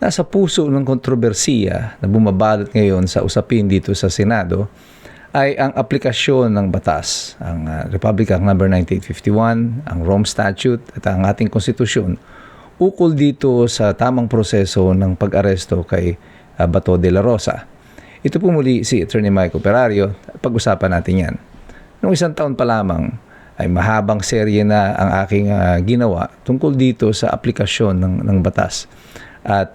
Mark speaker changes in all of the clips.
Speaker 1: nasa puso ng kontrobersiya na bumabalot ngayon sa usapin dito sa Senado ay ang aplikasyon ng batas, ang Republic Act No. 9851, ang Rome Statute at ang ating konstitusyon ukol dito sa tamang proseso ng pag-aresto kay Bato de la Rosa. Ito po muli si Attorney Mike Operario. Pag-usapan natin yan. Noong isang taon pa lamang ay mahabang serye na ang aking ginawa tungkol dito sa aplikasyon ng batas. At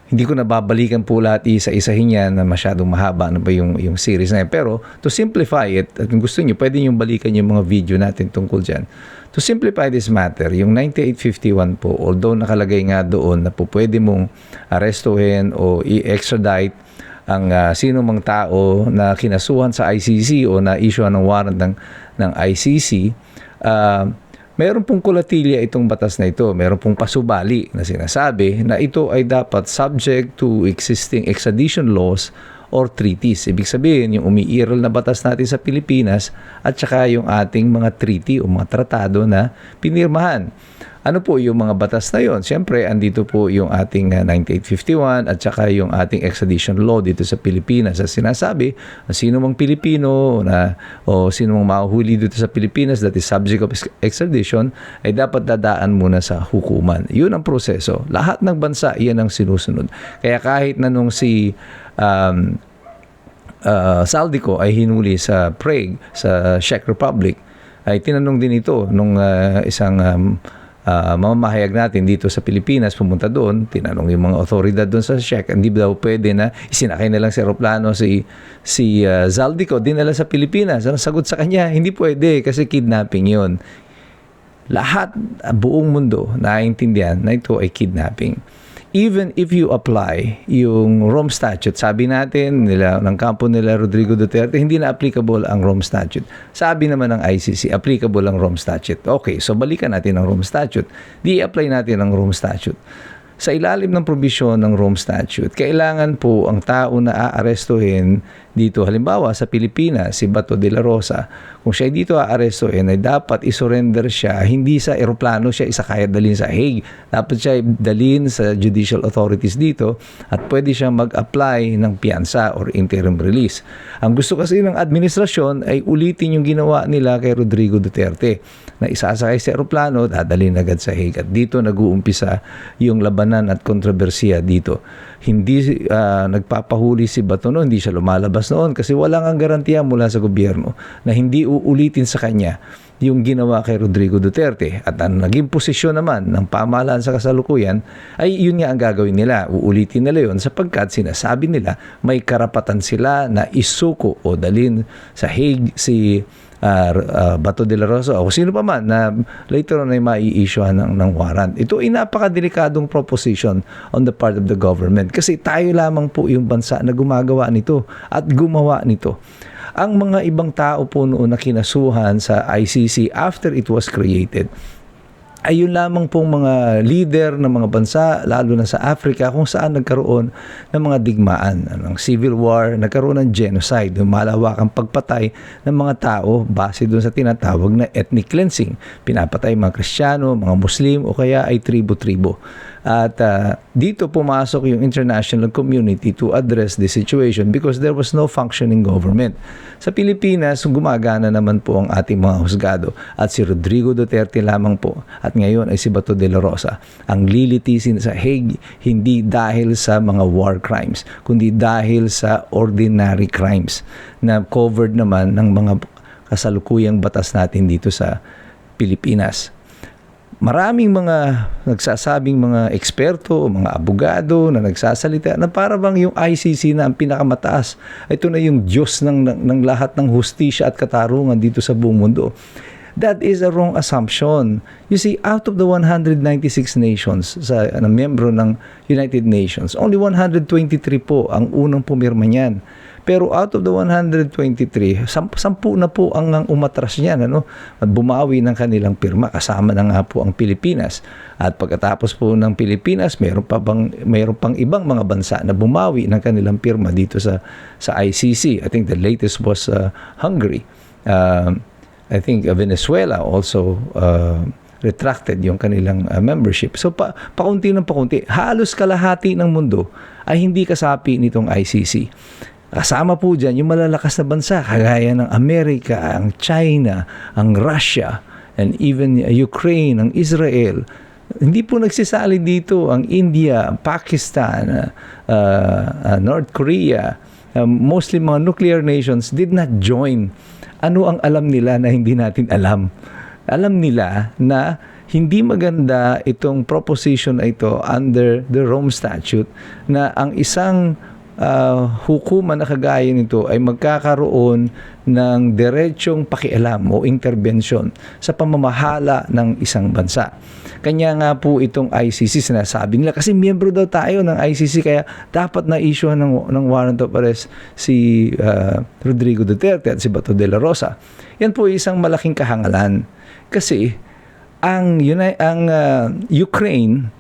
Speaker 1: hindi ko nababalikan po lahat isa-isahin yan na masyadong mahaba na ba yung series na yan. Pero to simplify it, at kung gusto nyo, pwede nyo balikan yung mga video natin tungkol dyan. To simplify this matter, yung 9851 po, although nakalagay nga doon na po pwede mong arestuhin o i-extradite ang sino mang tao na kinasuhan sa ICC o na-issue ng warrant ng ICC, meron pong kulatilya itong batas na ito. Meron pong pasubali na sinasabi na ito ay dapat subject to existing extradition laws or treaties. Ibig sabihin, yung umiiral na batas natin sa Pilipinas at saka yung ating mga treaty o mga tratado na pinirmahan. Ano po yung mga batas na yon? Siyempre, andito po yung ating 9851 at saka yung ating extradition law dito sa Pilipinas. Sa sinasabi, sino mang Pilipino o sino mang mahuhuli dito sa Pilipinas that is subject of extradition ay dapat dadaan muna sa hukuman. Yun ang proseso. Lahat ng bansa, yan ang sinusunod. Kaya kahit na nung si Saldico ay hinuli sa Prague, sa Czech Republic, ay tinanong din ito nung isang mamamahayag natin dito sa Pilipinas, pumunta doon, tinanong yung mga otoridad doon sa Czech, hindi daw pwede na isinakay na lang sa aeroplano si Zaldico, dinala sa Pilipinas. Ano sagot sa kanya? Hindi pwede kasi kidnapping yon. Lahat, buong mundo, naiintindihan na ito ay kidnapping. Even if you apply yung Rome Statute, sabi natin ng kampo nila Rodrigo Duterte, hindi na applicable ang Rome Statute. Sabi naman ng ICC, applicable ang Rome Statute. Okay, so balikan natin ang Rome Statute. Di-apply natin ang Rome Statute. Sa ilalim ng probisyon ng Rome Statute, kailangan po ang tao na aarestuhin dito, halimbawa sa Pilipinas, si Bato de la Rosa, kung siya dito aarestuhin, ay dapat isurrender siya, hindi sa eroplano siya isakay at dalhin sa Hague. Dapat siya dalhin sa judicial authorities dito at pwede siya mag-apply ng piyansa or interim release. Ang gusto kasi ng administrasyon ay ulitin yung ginawa nila kay Rodrigo Duterte na isasakay sa eroplano, dadalhin agad sa Hague. At dito nag-uumpisa yung labanan at kontrobersiya dito. Hindi nagpapahuli si Bato noon, hindi siya lumalabas noon kasi walang ang garantiya mula sa gobyerno na hindi uulitin sa kanya yung ginawa kay Rodrigo Duterte. At ang naging posisyon naman ng pamahalaan sa kasalukuyan ay yun nga ang gagawin nila. Uulitin nila yun sapagkat sinasabi nila may karapatan sila na isuko o dalhin sa Hague si Bato de la Rosa o sino pa man na later on ay mai-issuehan ng warrant. Ito ay napakadelikadong proposition on the part of the government kasi tayo lamang po yung bansa na gumagawa nito at gumawa nito. Ang mga ibang tao po noon na kinasuhan sa ICC after it was created, ay yun lamang pong mga leader ng mga bansa, lalo na sa Africa, kung saan nagkaroon ng mga digmaan, ng civil war, nagkaroon ng genocide, yung malawakang pagpatay ng mga tao base doon sa tinatawag na ethnic cleansing. Pinapatay mga Kristiyano, mga Muslim, o kaya ay tribo-tribo. At dito pumasok yung international community to address the situation because there was no functioning government. Sa Pilipinas, gumagana naman po ang ating mga husgado at si Rodrigo Duterte lamang po at ngayon ay si Bato de la Rosa ang lilitisin sa Hague hindi dahil sa mga war crimes kundi dahil sa ordinary crimes na covered naman ng mga kasalukuyang batas natin dito sa Pilipinas. Maraming mga nagsasabing mga eksperto, mga abogado na nagsasalita na para bang yung ICC na ang pinakamataas. Ito na yung Diyos ng lahat ng hustisya at katarungan dito sa buong mundo. That is a wrong assumption. You see, out of the 196 nations na miyembro ng United Nations, only 123 po ang unang pumirma niyan. Pero out of the 123, 10 na po ang umatras niyan, at bumawi ng kanilang pirma, kasama na nga po ang Pilipinas. At pagkatapos po ng Pilipinas, mayroon pang ibang mga bansa na bumawi ng kanilang pirma dito sa ICC. I think the latest was Hungary. I think Venezuela also retracted yung kanilang membership. So pakunti ng pakunti, halos kalahati ng mundo ay hindi kasapi nitong ICC. Kasama po dyan yung malalakas na bansa kagaya ng Amerika, ang China, ang Russia, and even Ukraine, ang Israel. Hindi po nagsisali dito ang India, Pakistan, North Korea, mostly mga nuclear nations did not join. Ano ang alam nila na hindi natin alam? Alam nila na hindi maganda itong proposition na ito under the Rome Statute na ang isang hukuman na kagaya nito ay magkakaroon ng diretsong pakialam o intervention sa pamamahala ng isang bansa. Kanya nga po itong ICC sinasabi nila kasi miyembro daw tayo ng ICC kaya dapat na-issue ng warrant of arrest si Rodrigo Duterte at si Bato de la Rosa. Yan po isang malaking kahangalan kasi ang Ukraine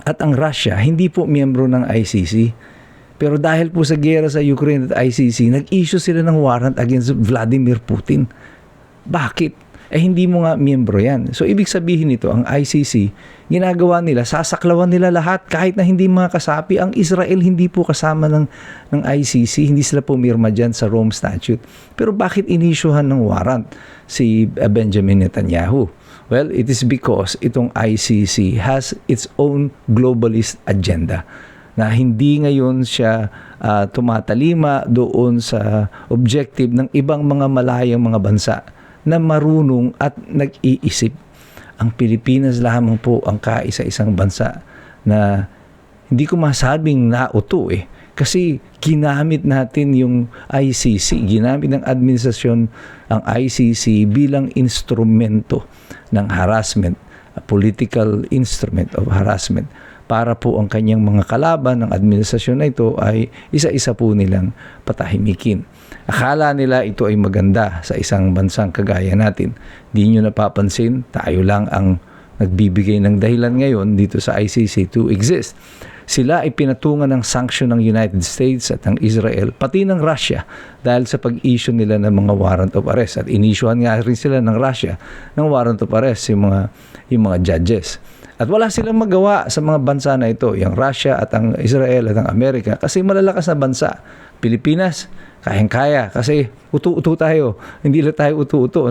Speaker 1: at ang Russia hindi po miyembro ng ICC. Pero dahil po sa giyera sa Ukraine at ICC, nag-issue sila ng warrant against Vladimir Putin. Bakit? Hindi mo nga miyembro yan. So, ibig sabihin nito, ang ICC, ginagawa nila, sasaklawan nila lahat kahit na hindi mga kasapi. Ang Israel hindi po kasama ng ICC, hindi sila pumirma dyan sa Rome Statute. Pero bakit inisyuhan ng warrant si Benjamin Netanyahu? Well, it is because itong ICC has its own globalist agenda na hindi ngayon siya tumatalima doon sa objective ng ibang mga malayang mga bansa na marunong at nag-iisip. Ang Pilipinas lamang po ang kaisa-isang bansa na hindi ko masabing nauto kasi ginamit natin yung ICC, ginamit ng administrasyon ang ICC bilang instrumento ng harassment, a political instrument of harassment para po ang kanyang mga kalaban ng administrasyon na ito ay isa-isa po nilang patahimikin. Akala nila ito ay maganda sa isang bansang kagaya natin. Di nyo napapansin, tayo lang ang nagbibigay ng dahilan ngayon dito sa ICC to exist. Sila ay pinatungan ng sanction ng United States at ng Israel, pati ng Russia, dahil sa pag-issue nila ng mga warrant of arrest. At inissuehan nga rin sila ng Russia ng warrant of arrest yung mga judges. At wala silang magawa sa mga bansa na ito, yung Russia at ang Israel at ang Amerika, kasi malalakas na bansa. Pilipinas, kayang-kaya kasi uto-uto tayo. Hindi lang tayo uto-uto.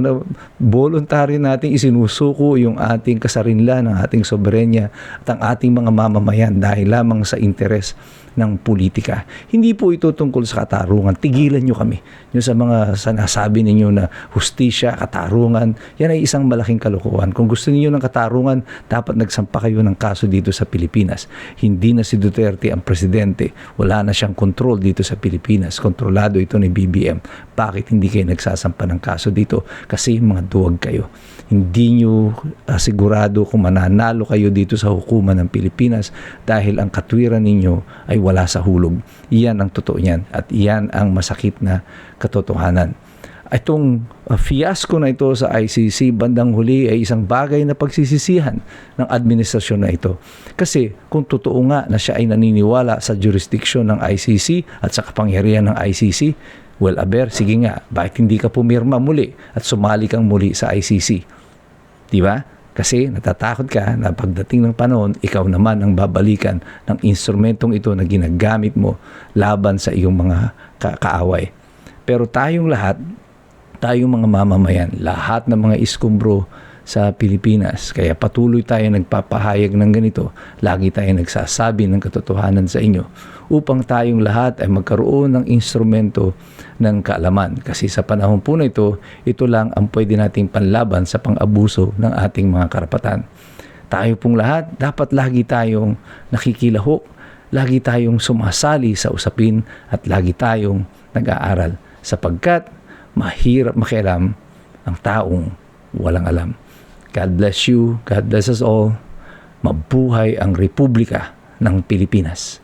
Speaker 1: Voluntary natin isinusuko yung ating kasarinlan, ang ating soberenya at ang ating mga mamamayan dahil lamang sa interes ng politika. Hindi po ito tungkol sa katarungan. Tigilan nyo kami. Yung sa mga sinasabi ninyo na hustisya, katarungan, yan ay isang malaking kalokohan. Kung gusto niyo ng katarungan, dapat nagsampa kayo ng kaso dito sa Pilipinas. Hindi na si Duterte ang presidente. Wala na siyang kontrol dito sa Pilipinas. Kontrolado ito ni BBM. Bakit hindi kayo nagsasampa ng kaso dito? Kasi mga duwag kayo. Hindi nyo sigurado kung mananalo kayo dito sa hukuman ng Pilipinas dahil ang katwiran ninyo ay wala sa hulog. Iyan ang totoo niyan at iyan ang masakit na katotohanan. Itong fiasco na ito sa ICC bandang huli ay isang bagay na pagsisisihan ng administrasyon na ito. Kasi kung totoo nga na siya ay naniniwala sa jurisdiction ng ICC at sa kapangyarihan ng ICC, well, sige nga, bakit hindi ka pumirma muli at sumali kang muli sa ICC? Diba? Kasi natatakot ka na pagdating ng panahon, ikaw naman ang babalikan ng instrumentong ito na ginagamit mo laban sa iyong mga kaaway. Pero tayong lahat, tayong mga mamamayan, lahat ng mga iskumbro sa Pilipinas, kaya patuloy tayo nagpapahayag ng ganito, lagi tayo nagsasabi ng katotohanan sa inyo upang tayong lahat ay magkaroon ng instrumento ng kaalaman. Kasi sa panahon po na ito lang ang pwede nating panlaban sa pang-abuso ng ating mga karapatan. Tayo pong lahat, dapat lagi tayong nakikilahok, lagi tayong sumasali sa usapin at lagi tayong nag-aaral sapagkat mahirap makialam ang taong walang alam. God bless you. God bless us all. Mabuhay ang Republika ng Pilipinas.